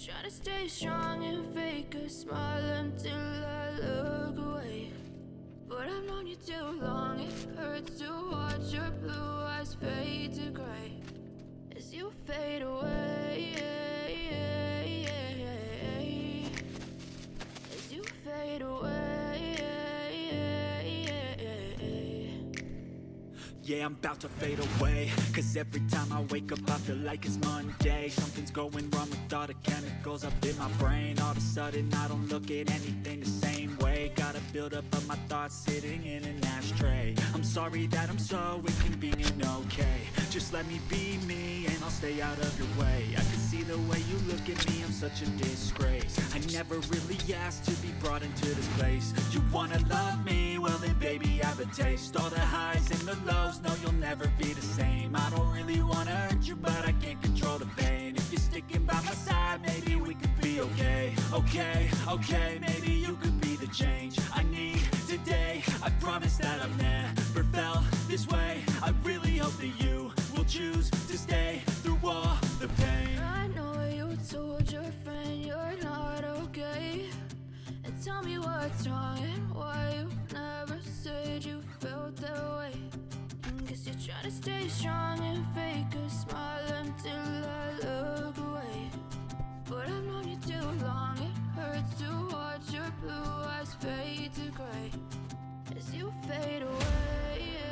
try to stay strong and fake a smile until I look away. But I've known you too long, it hurts to watch your blue eyes fade to gray as you fade away. As you fade away. Yeah, I'm about to fade away, cause every time I wake up I feel like it's Monday. Something's going wrong with all the chemicals up in my brain. All of a sudden I don't look at anything the same way. Got a buildup of my thoughts sitting in an ashtray. I'm sorry that I'm so inconvenient, okay. Just let me be me and I'll stay out of your way. I can see the way you look at me, I'm such a disgrace. I never really asked to be brought into this place. You wanna love me? Well then baby I have a taste. All the highs and the lows, no you'll never be the same. I don't really wanna hurt you but I can't control the pain. If you're sticking by my side maybe we could be okay. Okay, maybe you could be the change I need today. I promise that I've never felt this way. I really hope that you will choose to stay through all the pain. I know you told your friend you're not okay, and tell me what's wrong and why you never said you felt that way. And guess you're trying to stay strong and fake a smile until I look away. But I've known you too long, it hurts to watch your blue eyes fade to gray as you fade away.